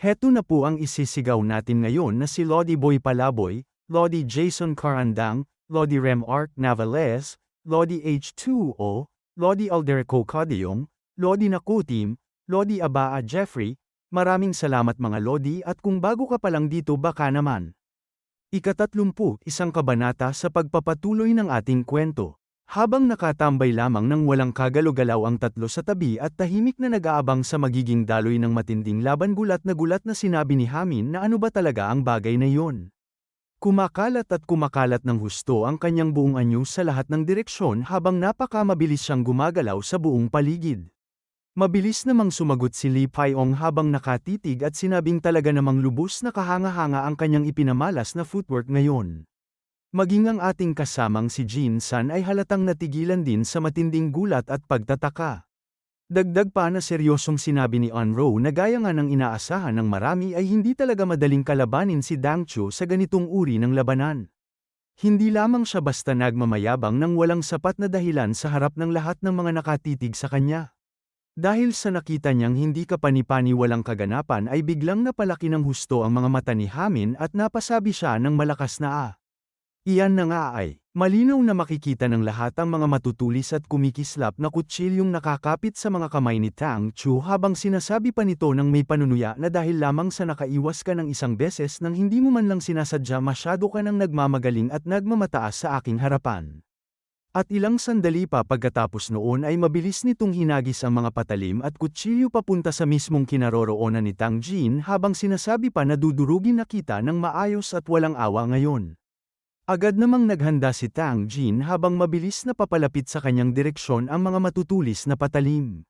Heto na po ang isisigaw natin ngayon na si Lodi Boy Palaboy, Lodi Jason Carandang, Lodi Rem Arc Navales, Lodi H2O, Lodi Alderico Codiyong, Lodi Nakutim, Lodi Abaa Jeffrey. Maraming salamat mga Lodi, at kung bago ka pa lang dito baka naman ika-31 kabanata sa pagpapatuloy ng ating kwento. Habang nakatambay lamang ng walang kagalaw-galaw ang tatlo sa tabi at tahimik na nag-aabang sa magiging daloy ng matinding laban, gulat na sinabi ni Hamin na ano ba talaga ang bagay na iyon. Kumakalat at kumakalat ng husto ang kanyang buong anyo sa lahat ng direksyon habang napakamabilis siyang gumagalaw sa buong paligid. Mabilis namang sumagot si Li Paiong habang nakatitig at sinabing talaga namang lubos na kahanga-hanga ang kanyang ipinamalas na footwork ngayon. Maging ang ating kasamang si Jin San ay halatang natigilan din sa matinding gulat at pagtataka. Dagdag pa na seryosong sinabi ni Onro na gaya nga ng inaasahan ng marami ay hindi talaga madaling kalabanin si Dang Chu sa ganitong uri ng labanan. Hindi lamang siya basta nagmamayabang ng walang sapat na dahilan sa harap ng lahat ng mga nakatitig sa kanya. Dahil sa nakita niyang hindi kapani-pani walang kaganapan ay biglang napalaki ng husto ang mga mata ni Hamin at napasabi siya ng malakas na Iyan na nga ay, malinaw na makikita ng lahat ang mga matutulis at kumikislap na kutsilyong nakakapit sa mga kamay ni Tang Chu habang sinasabi pa nito ng may panunuya na dahil lamang sa nakaiwas ka ng isang beses nang hindi mo man lang sinasadya masyado ka nang nagmamagaling at nagmamataas sa aking harapan. At ilang sandali pa pagkatapos noon ay mabilis nitong hinagis ang mga patalim at kutsilyo papunta sa mismong kinaroroonan ni Tang Jin habang sinasabi pa na dudurugin na kita ng maayos at walang awa ngayon. Agad namang naghanda si Tang Jin habang mabilis na papalapit sa kanyang direksyon ang mga matutulis na patalim.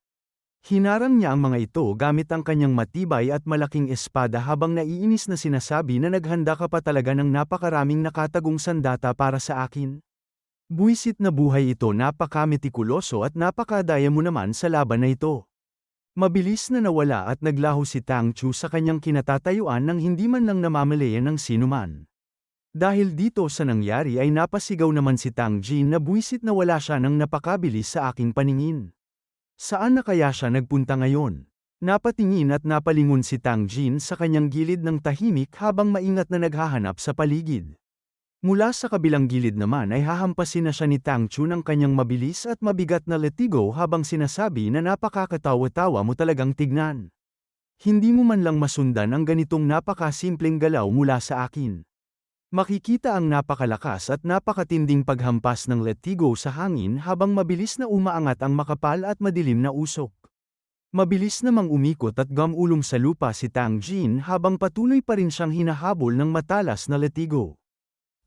Hinarang niya ang mga ito gamit ang kanyang matibay at malaking espada habang naiinis na sinasabi na naghanda ka pa talaga ng napakaraming nakatagong sandata para sa akin. Buwisit na buhay ito, napakametikuloso at napakadaya mo naman sa laban na ito. Mabilis na nawala at naglaho si Tang Chu sa kanyang kinatatayuan nang hindi man lang namamalayan ng sinuman. Dahil dito sa nangyari ay napasigaw naman si Tang Jin na buwisit na wala siya nang napakabilis sa aking paningin. Saan na kaya siya nagpunta ngayon? Napatingin at napalingon si Tang Jin sa kanyang gilid ng tahimik habang maingat na naghahanap sa paligid. Mula sa kabilang gilid naman ay hahampasin na siya ni Tang Chu ng kanyang mabilis at mabigat na letigo habang sinasabi na napakakatawa-tawa mo talagang tignan. Hindi mo man lang masundan ang ganitong napakasimpleng galaw mula sa akin. Makikita ang napakalakas at napakatinding paghampas ng letigo sa hangin habang mabilis na umaangat ang makapal at madilim na usok. Mabilis namang umikot at gamulong sa lupa si Tang Jin habang patuloy pa rin siyang hinahabol ng matalas na letigo.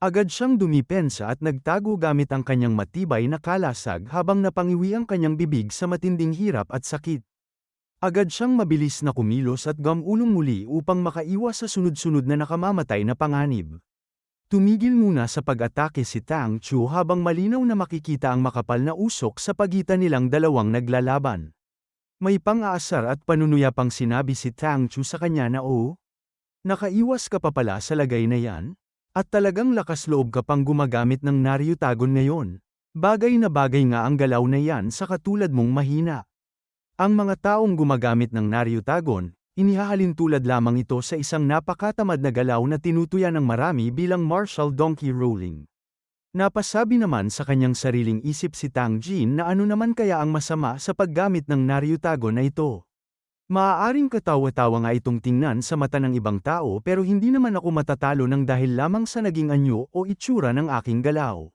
Agad siyang dumipensa at nagtago gamit ang kanyang matibay na kalasag habang napangiwi ang kanyang bibig sa matinding hirap at sakit. Agad siyang mabilis na kumilos at gamulong muli upang makaiwas sa sunod-sunod na nakamamatay na panganib. Tumigil muna sa pag-atake si Tang Chu habang malinaw na makikita ang makapal na usok sa pagitan nilang dalawang naglalaban. May pang-aasar at panunuya pang sinabi si Tang Chu sa kanya na nakaiwas ka pa pala sa lagay na yan? At talagang lakas loob ka pang gumagamit ng Naryutagon ngayon. Bagay na bagay nga ang galaw na yan sa katulad mong mahina. Ang mga taong gumagamit ng Naryutagon, inihahalin tulad lamang ito sa isang napakatamad na galaw na tinutuya ng marami bilang martial donkey rolling. Napasabi naman sa kanyang sariling isip si Tang Jin na ano naman kaya ang masama sa paggamit ng Naryutagon na ito. Maaaring katawa-tawa nga itong tingnan sa mata ng ibang tao pero hindi naman ako matatalo ng dahil lamang sa naging anyo o itsura ng aking galaw.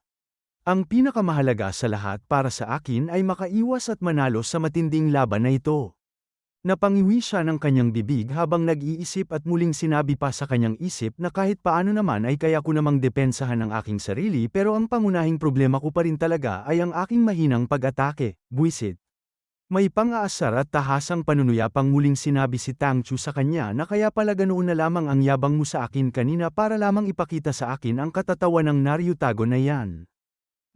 Ang pinakamahalaga sa lahat para sa akin ay makaiwas at manalo sa matinding laban na ito. Napangiwi siya ng kanyang bibig habang nag-iisip at muling sinabi pa sa kanyang isip na kahit paano naman ay kaya ko namang depensahan ang aking sarili pero ang pangunahing problema ko pa rin talaga ay ang aking mahinang pag-atake, buwisit. May pang-aasar at tahasang panunuya pang muling sinabi si Tang Chu sa kanya na kaya pala ganoon na lamang ang yabang mo sa akin kanina para lamang ipakita sa akin ang katatawan ng Naryutagon na yan.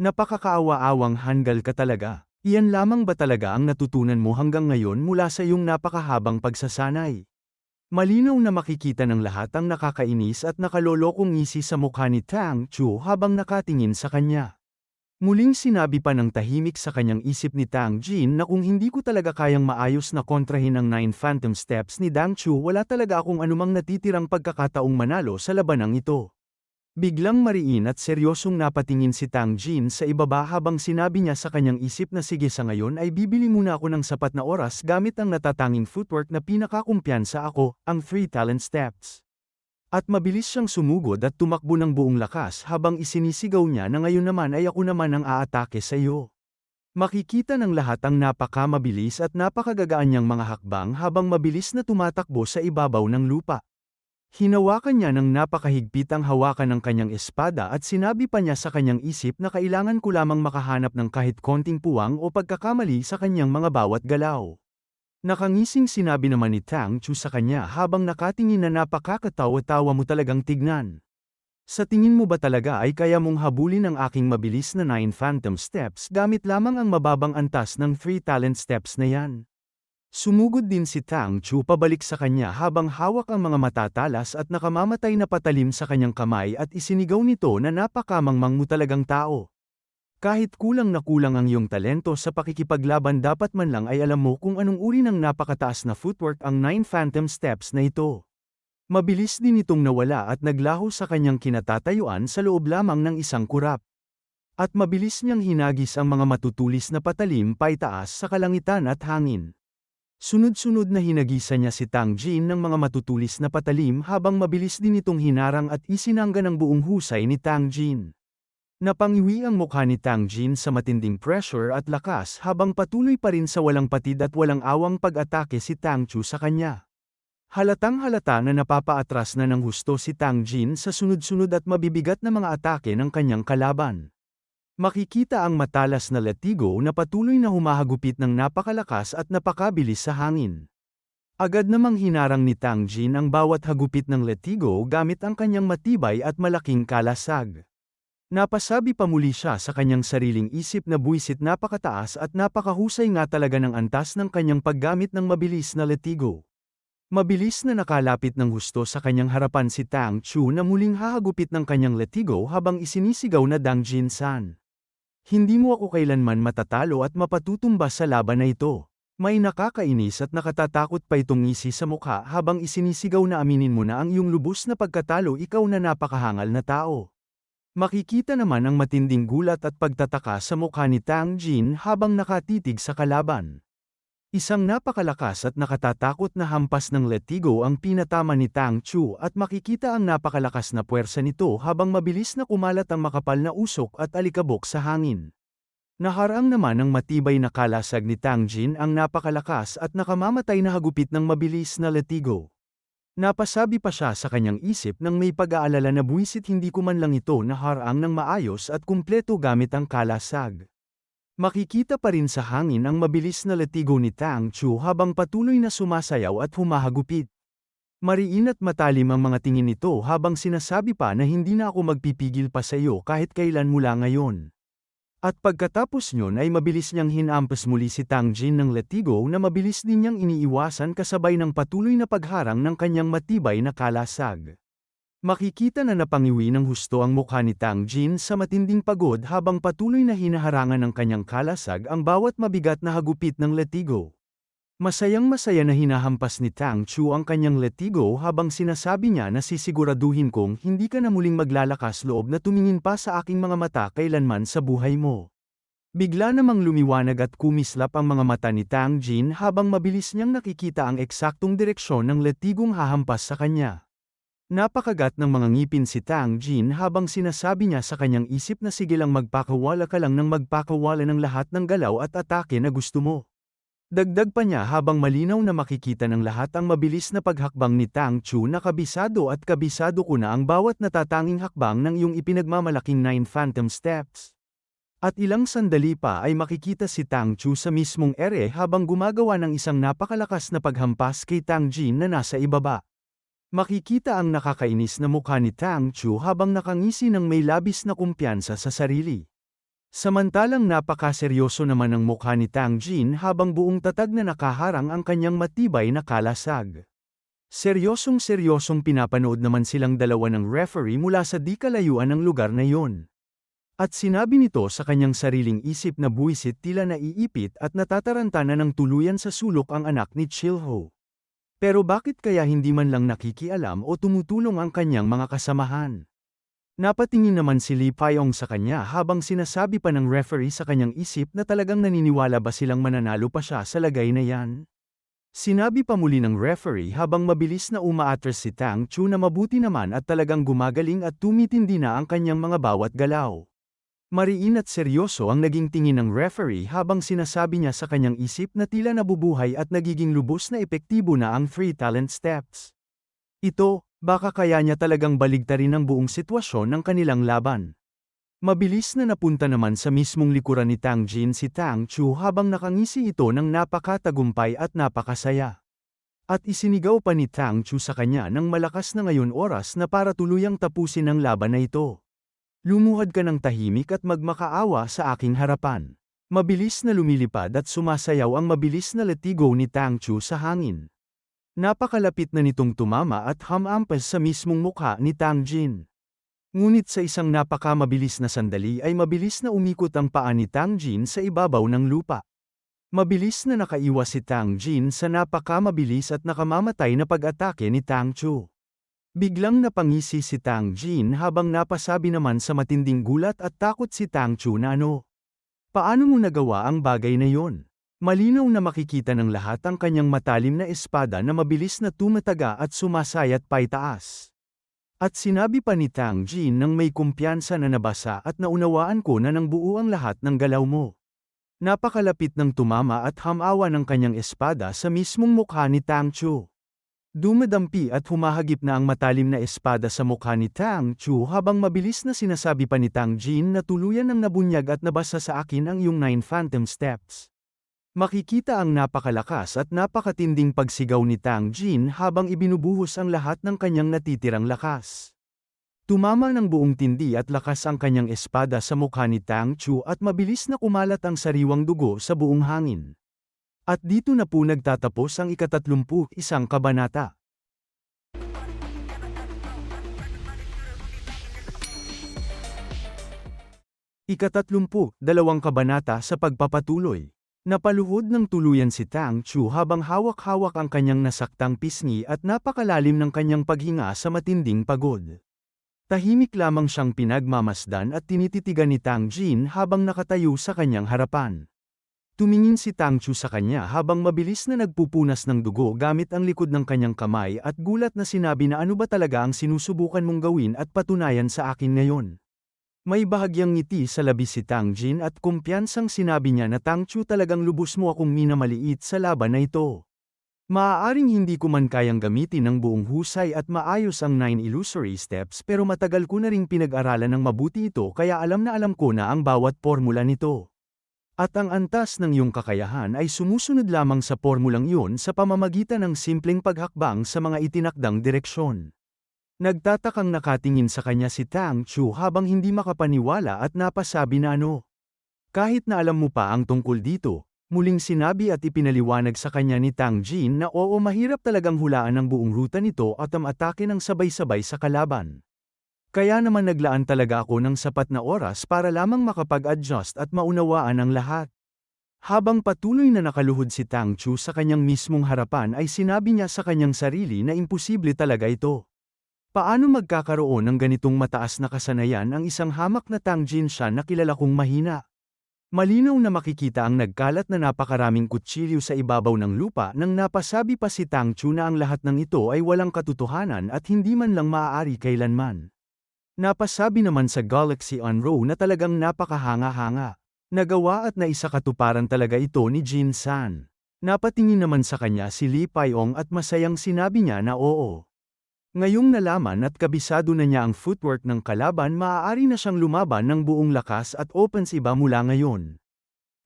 Napakakaawa-awang hanggal ka talaga. Iyan lamang ba talaga ang natutunan mo hanggang ngayon mula sa iyong napakahabang pagsasanay? Malinaw na makikita ng lahat ang nakakainis at nakalolokong ngisi sa mukha ni Tang Chu habang nakatingin sa kanya. Muling sinabi pa ng tahimik sa kanyang isip ni Tang Jin na kung hindi ko talaga kayang maayos na kontrahin ang 9 Phantom Steps ni Dang Chu wala talaga akong anumang natitirang pagkakataong manalo sa labanang ito. Biglang mariin at seryosong napatingin si Tang Jin sa ibaba habang sinabi niya sa kanyang isip na sige sa ngayon ay bibili muna ako ng sapat na oras gamit ang natatanging footwork na pinakakumpiyansa ako, ang 3 Talent Steps. At mabilis siyang sumugod at tumakbo ng buong lakas habang isinisigaw niya na ngayon naman ay ako naman ang aatake sa iyo. Makikita ng lahat ang napakamabilis at napakagagaan niyang mga hakbang habang mabilis na tumatakbo sa ibabaw ng lupa. Hinawakan niya ng napakahigpit ang hawakan ng kanyang espada at sinabi pa niya sa kanyang isip na kailangan ko lamang makahanap ng kahit konting puwang o pagkakamali sa kanyang mga bawat galaw. Nakangising sinabi naman ni Tang Chu sa kanya habang nakatingin na napakakatawa-tawa mo talagang tignan. Sa tingin mo ba talaga ay kaya mong habulin ang aking mabilis na 9 Phantom Steps gamit lamang ang mababang antas ng 3 Talent Steps na yan? Sumugod din si Tang Chu pabalik sa kanya habang hawak ang mga matatalas at nakamamatay na patalim sa kanyang kamay at isinigaw nito na napakamangmang mo talagang tao. Kahit kulang na kulang ang iyong talento sa pakikipaglaban dapat man lang ay alam mo kung anong uri ng napakataas na footwork ang 9 Phantom Steps na ito. Mabilis din itong nawala at naglaho sa kanyang kinatatayuan sa loob lamang ng isang kurap. At mabilis niyang hinagis ang mga matutulis na patalim paitaas sa kalangitan at hangin. Sunod-sunod na hinagisan niya si Tang Jin ng mga matutulis na patalim habang mabilis din itong hinarang at isinangga ng buong husay ni Tang Jin. Napangiwi ang mukha ni Tang Jin sa matinding pressure at lakas habang patuloy pa rin sa walang patid at walang awang pag-atake si Tang Chu sa kanya. Halatang halata na napapaatras na ng husto si Tang Jin sa sunod-sunod at mabibigat na mga atake ng kanyang kalaban. Makikita ang matalas na latigo na patuloy na humahagupit ng napakalakas at napakabilis sa hangin. Agad namang hinarang ni Tang Jin ang bawat hagupit ng latigo gamit ang kanyang matibay at malaking kalasag. Napasabi pa muli siya sa kanyang sariling isip na buwisit napakataas at napakahusay nga talaga ng antas ng kanyang paggamit ng mabilis na latigo. Mabilis na nakalapit ng husto sa kanyang harapan si Tang Chu na muling hahagupit ng kanyang latigo habang isinisigaw na Dang Jin-san. Hindi mo ako kailanman matatalo at mapatutumba sa laban na ito. May nakakainis at nakatatakot pa itong ngisi sa mukha habang isinisigaw na aminin mo na ang iyong lubos na pagkatalo ikaw na napakahangal na tao. Makikita naman ang matinding gulat at pagtataka sa mukha ni Tang Jin habang nakatitig sa kalaban. Isang napakalakas at nakatatakot na hampas ng latigo ang pinatama ni Tang Chu at makikita ang napakalakas na puwersa nito habang mabilis na kumalat ang makapal na usok at alikabok sa hangin. Naharang naman ng matibay na kalasag ni Tang Jin ang napakalakas at nakamamatay na hagupit ng mabilis na latigo. Napasabi pa siya sa kanyang isip nang may pag-aalala na buwisit hindi ko man lang ito naharang ng maayos at kumpleto gamit ang kalasag. Makikita pa rin sa hangin ang mabilis na latigo ni Tang Chu habang patuloy na sumasayaw at humahagupit. Mariin at matalim ang mga tingin nito habang sinasabi pa na hindi na ako magpipigil pa sa iyo kahit kailan mula ngayon. At pagkatapos nyon ay mabilis niyang hinampas muli si Tang Jin ng latigo na mabilis din niyang iniiwasan kasabay ng patuloy na pagharang ng kanyang matibay na kalasag. Makikita na napangiwi ng husto ang mukha ni Tang Jin sa matinding pagod habang patuloy na hinaharangan ng kanyang kalasag ang bawat mabigat na hagupit ng latigo. Masayang-masaya na hinahampas ni Tang Chu ang kanyang latigo habang sinasabi niya na sisiguraduhin kong hindi ka na muling maglalakas loob na tumingin pa sa aking mga mata kailanman sa buhay mo. Bigla namang lumiwanag at kumislap ang mga mata ni Tang Jin habang mabilis niyang nakikita ang eksaktong direksyon ng latigong hahampas sa kanya. Napakagat ng mga ngipin si Tang Jin habang sinasabi niya sa kanyang isip na sige lang magpakawala ka lang ng magpakawala ng lahat ng galaw at atake na gusto mo. Dagdag pa niya habang malinaw na makikita ng lahat ang mabilis na paghakbang ni Tang Chu na kabisado at kabisado ko na ang bawat natatanging hakbang ng iyong ipinagmamalaking 9 Phantom Steps. At ilang sandali pa ay makikita si Tang Chu sa mismong ere habang gumagawa ng isang napakalakas na paghampas kay Tang Jin na nasa ibaba. Makikita ang nakakainis na mukha ni Tang Chu habang nakangisi ng may labis na kumpiyansa sa sarili. Samantalang napakaseryoso naman ang mukha ni Tang Jin habang buong tatag na nakaharang ang kanyang matibay na kalasag. Seryosong-seryosong pinapanood naman silang dalawa ng referee mula sa di kalayuan ng lugar na iyon. At sinabi nito sa kanyang sariling isip na buwisit tila naiipit at natataranta na ng tuluyan sa sulok ang anak ni Chilho. Pero bakit kaya hindi man lang nakikialam o tumutulong ang kanyang mga kasamahan? Napatingin naman si Lee Pyong sa kanya habang sinasabi pa ng referee sa kanyang isip na talagang naniniwala ba silang mananalo pa siya sa lagay na yan? Sinabi pa muli ng referee habang mabilis na umaatras si Tang Chu na mabuti naman at talagang gumagaling at tumitindi na ang kanyang mga bawat galaw. Mariin at seryoso ang naging tingin ng referee habang sinasabi niya sa kanyang isip na tila nabubuhay at nagiging lubos na epektibo na ang 3 talent steps. Ito, baka kaya niya talagang baligtarin ang buong sitwasyon ng kanilang laban. Mabilis na napunta naman sa mismong likuran ni Tang Jin si Tang Chu habang nakangisi ito ng napakatagumpay at napakasaya. At isinigaw pa ni Tang Chu sa kanya ng malakas na ngayon oras na para tuluyang tapusin ang laban na ito. Lumuhad ka ng tahimik at magmakaawa sa aking harapan. Mabilis na lumilipad at sumasayaw ang mabilis na latigo ni Tang Chu sa hangin. Napakalapit na nitong tumama at hamampas sa mismong mukha ni Tang Jin. Ngunit sa isang napakamabilis na sandali ay mabilis na umikot ang paa ni Tang Jin sa ibabaw ng lupa. Mabilis na nakaiwas si Tang Jin sa napakamabilis at nakamamatay na pag-atake ni Tang Chu. Biglang napangisi si Tang Jin habang napasabi naman sa matinding gulat at takot si Tang Chu na ano. Paano mo nagawa ang bagay na yon? Malinaw na makikita ng lahat ang kanyang matalim na espada na mabilis na tumataga at sumasayat paitaas. At sinabi pa ni Tang Jin nang may kumpiyansa na nabasa at naunawaan ko na ng buo ang lahat ng galaw mo. Napakalapit ng tumama at hamawa ng kanyang espada sa mismong mukha ni Tang Chu. Dumadampi at humahagip na ang matalim na espada sa mukha ni Tang Chu habang mabilis na sinasabi pa ni Tang Jin na tuluyan ang nabunyag at nabasa sa akin ang iyong 9 phantom steps. Makikita ang napakalakas at napakatinding pagsigaw ni Tang Jin habang ibinubuhos ang lahat ng kanyang natitirang lakas. Tumama ng buong tindi at lakas ang kanyang espada sa mukha ni Tang Chu at mabilis na kumalat ang sariwang dugo sa buong hangin. At dito na po nagtatapos ang ika-31 kabanata. Ika-32 kabanata sa pagpapatuloy. Napaluhod ng tuluyan si Tang Chu habang hawak-hawak ang kanyang nasaktang pisngi at napakalalim ng kanyang paghinga sa matinding pagod. Tahimik lamang siyang pinagmamasdan at tinititigan ni Tang Jin habang nakatayo sa kanyang harapan. Tumingin si Tang Chu sa kanya habang mabilis na nagpupunas ng dugo gamit ang likod ng kanyang kamay at gulat na sinabi na ano ba talaga ang sinusubukan mong gawin at patunayan sa akin ngayon. May bahagyang ngiti sa labi si Tang Jin at kumpiyansang sinabi niya na Tang Chu talagang lubos mo akong minamaliit sa laban na ito. Maaaring hindi ko man kayang gamitin ng buong husay at maayos ang 9 illusory steps pero matagal ko na ring pinag-aralan ng mabuti ito kaya alam na alam ko na ang bawat formula nito. At ang antas ng iyong kakayahan ay sumusunod lamang sa formulang iyon sa pamamagitan ng simpleng paghakbang sa mga itinakdang direksyon. Nagtatakang nakatingin sa kanya si Tang Chu habang hindi makapaniwala at napasabi na ano. Kahit na alam mo pa ang tungkol dito, muling sinabi at ipinaliwanag sa kanya ni Tang Jin na oo mahirap talagang hulaan ang buong ruta nito at atake ng sabay-sabay sa kalaban. Kaya naman naglaan talaga ako ng sapat na oras para lamang makapag-adjust at maunawaan ang lahat. Habang patuloy na nakaluhod si Tang Chu sa kanyang mismong harapan ay sinabi niya sa kanyang sarili na imposible talaga ito. Paano magkakaroon ng ganitong mataas na kasanayan ang isang hamak na Tang Jin siya na kilala kong mahina? Malinaw na makikita ang nagkalat na napakaraming kutsilyo sa ibabaw ng lupa nang napasabi pa si Tang Chu na ang lahat ng ito ay walang katotohanan at hindi man lang maaari kailanman. Napasabi naman sa Galaxy on Row na talagang napakahanga-hanga. Nagawa at naisakatuparan talaga ito ni Jin San. Napatingin naman sa kanya si Lee Pyong at masayang sinabi niya na oo. Ngayong nalaman at kabisado na niya ang footwork ng kalaban maaari na siyang lumaban ng buong lakas at opens iba mula ngayon.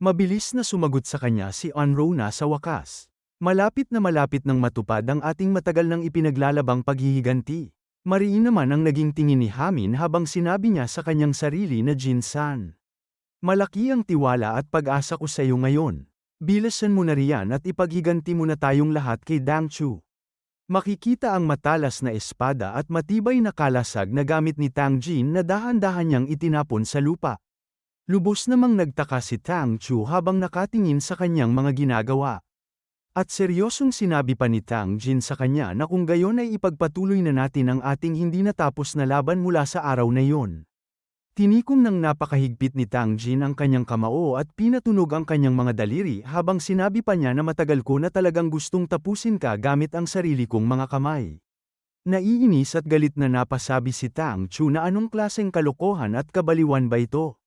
Mabilis na sumagot sa kanya si On Row na sa wakas. Malapit nang matupad ang ating matagal nang ipinaglalabang paghihiganti. Mariin naman ang naging tingin ni Hamin habang sinabi niya sa kanyang sarili na Jin San. Malaki ang tiwala at pag-asa ko sa iyo ngayon. Bilasan mo na riyan at ipaghiganti mo na tayong lahat kay Dang Chu. Makikita ang matalas na espada at matibay na kalasag na gamit ni Tang Jin na dahan-dahan niyang itinapon sa lupa. Lubos namang nagtaka si Tang Chu habang nakatingin sa kanyang mga ginagawa. At seryosong sinabi pa ni Tang Jin sa kanya na kung gayon ay ipagpatuloy na natin ang ating hindi natapos na laban mula sa araw na iyon. Tinikom ng napakahigpit ni Tang Jin ang kanyang kamao at pinatunog ang kanyang mga daliri habang sinabi pa niya na matagal ko na talagang gustong tapusin ka gamit ang sarili kong mga kamay. Naiinis at galit na napasabi si Tang Chu na anong klaseng kalokohan at kabaliwan ba ito?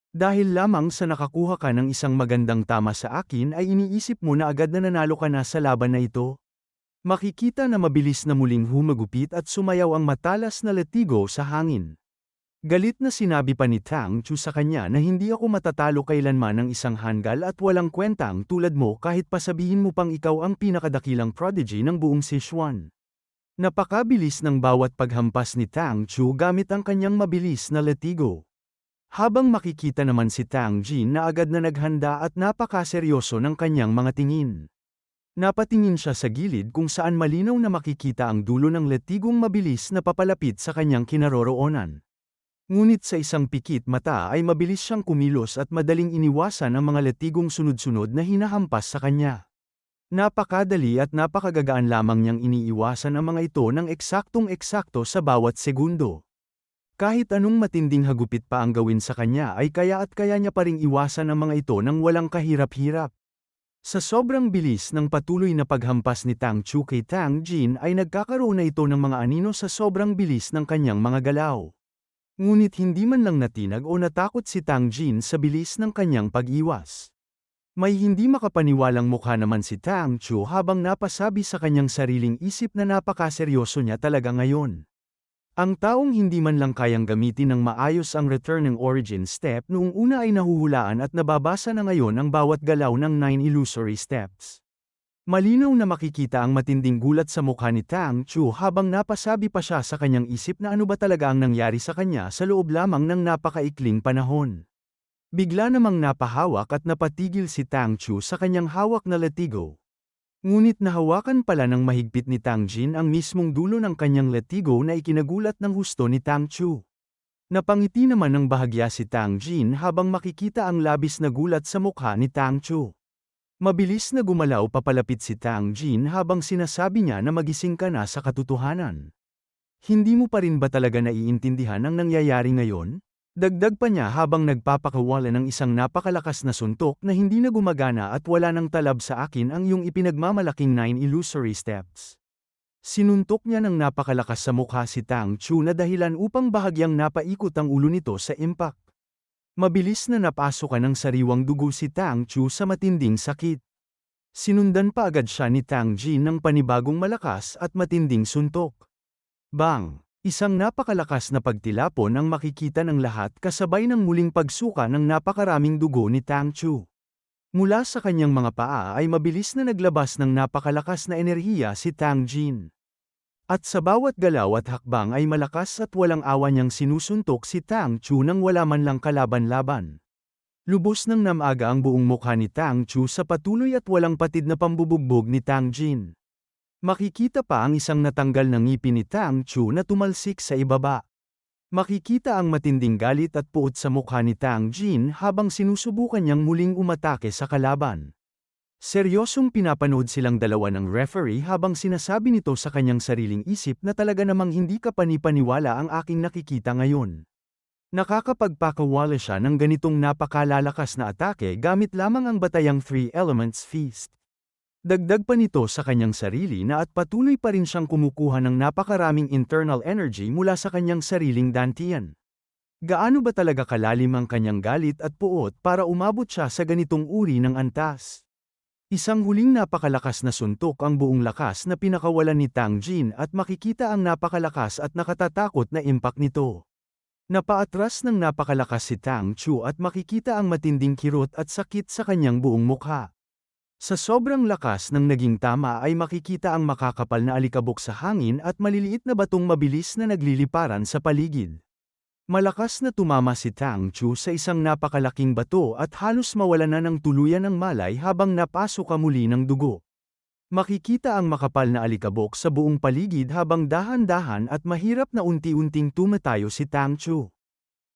Dahil lamang sa nakakuha ka ng isang magandang tama sa akin ay iniisip mo na agad na nanalo ka na sa laban na ito? Makikita na mabilis na muling humagupit at sumayaw ang matalas na latigo sa hangin. Galit na sinabi pa ni Tang Chu sa kanya na hindi ako matatalo kailanman ng isang hanggal at walang kwentang tulad mo kahit pasabihin mo pang ikaw ang pinakadakilang prodigy ng buong Sichuan. Napakabilis ng bawat paghampas ni Tang Chu gamit ang kanyang mabilis na latigo. Habang makikita naman si Tang Jin na agad na naghanda at napakaseryoso ng kanyang mga tingin. Napatingin siya sa gilid kung saan malinaw na makikita ang dulo ng latigong mabilis na papalapit sa kanyang kinaroroonan. Ngunit sa isang pikit mata ay mabilis siyang kumilos at madaling iniwasan ang mga latigong sunod-sunod na hinahampas sa kanya. Napakadali at napakagagaan lamang niyang iniiwasan ang mga ito ng eksaktong-eksakto sa bawat segundo. Kahit anong matinding hagupit pa ang gawin sa kanya ay kaya niya pa ring iwasan ang mga ito ng walang kahirap-hirap. Sa sobrang bilis ng patuloy na paghampas ni Tang Chu kay Tang Jin ay nagkakaroon na ito ng mga anino sa sobrang bilis ng kanyang mga galaw. Ngunit hindi man lang natinag o natakot si Tang Jin sa bilis ng kanyang pag-iwas. May hindi makapaniwalang mukha naman si Tang Chu habang napasabi sa kanyang sariling isip na napakaseryoso niya talaga ngayon. Ang taong hindi man lang kayang gamitin ng maayos ang returning origin step noong una ay nahuhulaan at nababasa na ngayon ang bawat galaw ng 9 illusory steps. Malinaw na makikita ang matinding gulat sa mukha ni Tang Chu habang napasabi pa siya sa kanyang isip na ano ba talaga ang nangyari sa kanya sa loob lamang ng napakaikling panahon. Bigla namang napahawak at napatigil si Tang Chu sa kanyang hawak na latigo. Ngunit nahawakan pala ng mahigpit ni Tang Jin ang mismong dulo ng kanyang latigo na ikinagulat ng husto ni Tang Chu. Napangiti naman ng bahagya si Tang Jin habang makikita ang labis na gulat sa mukha ni Tang Chu. Mabilis na gumalaw papalapit si Tang Jin habang sinasabi niya na magising ka na sa katotohanan. Hindi mo pa rin ba talaga naiintindihan ang nangyayari ngayon? Dagdag pa niya habang nagpapakawala ng isang napakalakas na suntok na hindi na gumagana at wala nang talab sa akin ang iyong ipinagmamalaking 9 illusory steps. Sinuntok niya ng napakalakas sa mukha si Tang Chu na dahilan upang bahagyang napaikot ang ulo nito sa impact. Mabilis na napasok ng sariwang dugo si Tang Chu sa matinding sakit. Sinundan pa agad siya ni Tang Jin ng panibagong malakas at matinding suntok. Bang! Isang napakalakas na pagtilapon ang makikita ng lahat kasabay ng muling pagsuka ng napakaraming dugo ni Tang Chu. Mula sa kanyang mga paa ay mabilis na naglabas ng napakalakas na enerhiya si Tang Jin. At sa bawat galaw at hakbang ay malakas at walang awa niyang sinusuntok si Tang Chu nang wala man lang kalaban-laban. Lubos ng namaga ang buong mukha ni Tang Chu sa patuloy at walang patid na pambubugbog ni Tang Jin. Makikita pa ang isang natanggal na ngipin ni Tang Chu na tumalsik sa ibaba. Makikita ang matinding galit at puot sa mukha ni Tang Jin habang sinusubukan niyang muling umatake sa kalaban. Seryosong pinapanood silang dalawa ng referee habang sinasabi nito sa kanyang sariling isip na talaga namang hindi ka panipaniwala ang aking nakikita ngayon. Nakakapagpakawala siya ng ganitong napakalalakas na atake gamit lamang ang batayang 3 Elements Feast. Dagdag pa nito sa kanyang sarili na at patuloy pa rin siyang kumukuha ng napakaraming internal energy mula sa kanyang sariling dantian. Gaano ba talaga kalalim ang kanyang galit at puot para umabot siya sa ganitong uri ng antas? Isang huling napakalakas na suntok ang buong lakas na pinakawalan ni Tang Jin at makikita ang napakalakas at nakatatakot na impact nito. Napaatras ng napakalakas si Tang Chu at makikita ang matinding kirot at sakit sa kanyang buong mukha. Sa sobrang lakas ng naging tama ay makikita ang makakapal na alikabok sa hangin at maliliit na batong mabilis na nagliliparan sa paligid. Malakas na tumama si Tang Chu sa isang napakalaking bato at halos mawala na ng tuluyan ng malay habang napasok muli ng dugo. Makikita ang makapal na alikabok sa buong paligid habang dahan-dahan at mahirap na unti-unting tumatayo si Tang Chu.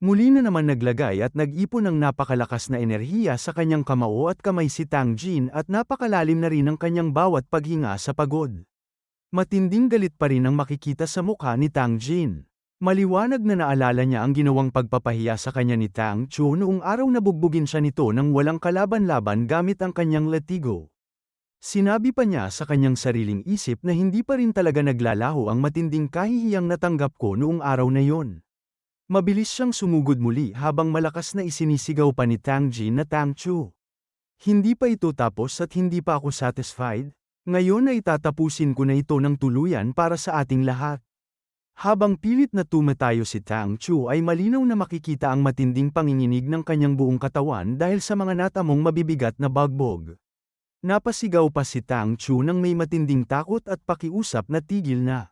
Muli na naman naglagay at nag-ipon ng napakalakas na enerhiya sa kanyang kamao at kamay si Tang Jin at napakalalim na rin ang kanyang bawat paghinga sa pagod. Matinding galit pa rin ang makikita sa mukha ni Tang Jin. Maliwanag na naalala niya ang ginawang pagpapahiya sa kanya ni Tang Chu noong araw na bugbugin siya nito nang walang kalaban-laban gamit ang kanyang latigo. Sinabi pa niya sa kanyang sariling isip na hindi pa rin talaga naglalaho ang matinding kahihiyang natanggap ko noong araw na yon. Mabilis siyang sumugod muli habang malakas na isinisigaw pa ni Tang Jin na Tang Chu. Hindi pa ito tapos at hindi pa ako satisfied, ngayon ay tatapusin ko na ito ng tuluyan para sa ating lahat. Habang pilit na tumatayo si Tang Chu ay malinaw na makikita ang matinding panginginig ng kanyang buong katawan dahil sa mga natamong mabibigat na bagbog. Napasigaw pa si Tang Chu nang may matinding takot at pakiusap na tigil na.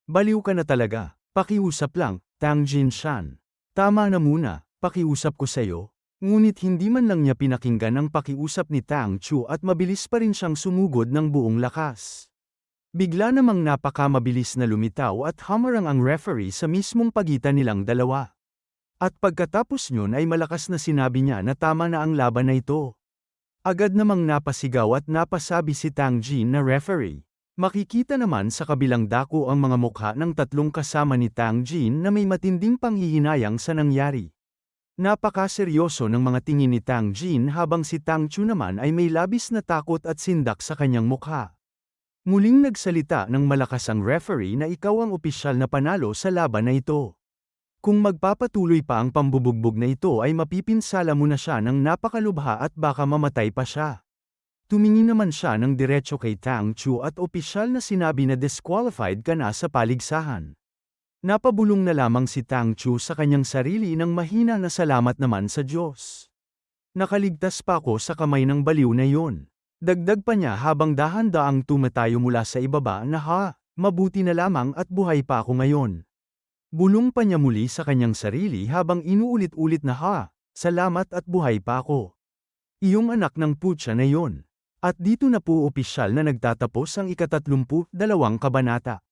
Baliw ka na talaga, pakiusap lang, Tang Jin-shan. Tama na muna, pakiusap ko sa'yo. Ngunit hindi man lang niya pinakinggan ang pakiusap ni Tang Chu at mabilis pa rin siyang sumugod ng buong lakas. Bigla namang napakamabilis na lumitaw at hamarang ang referee sa mismong pagitan nilang dalawa. At pagkatapos nyon ay malakas na sinabi niya na tama na ang laban na ito. Agad namang napasigaw at napasabi si Tang Jin na referee. Makikita naman sa kabilang dako ang mga mukha ng tatlong kasama ni Tang Jin na may matinding panghihinayang sa nangyari. Napakaseryoso ng mga tingin ni Tang Jin habang si Tang Chu naman ay may labis na takot at sindak sa kanyang mukha. Muling nagsalita ng malakas ang referee na ikaw ang opisyal na panalo sa laban na ito. Kung magpapatuloy pa ang pambubugbog na ito ay mapipinsala mo na siya ng napakalubha at baka mamatay pa siya. Tumingin naman siya ng diretso kay Tang Chu at opisyal na sinabi na disqualified ka na sa paligsahan. Napabulong na lamang si Tang Chu sa kanyang sarili nang mahina na salamat naman sa Diyos. Nakaligtas pa ako sa kamay ng baliw na yon. Dagdag pa niya habang dahan-daang tumatayo mula sa ibaba na mabuti na lamang at buhay pa ako ngayon. Bulong pa niya muli sa kanyang sarili habang inuulit-ulit na salamat at buhay pa ako. Iyong anak ng putya na yon. At dito na po opisyal na nagtatapos ang ika-32 kabanata.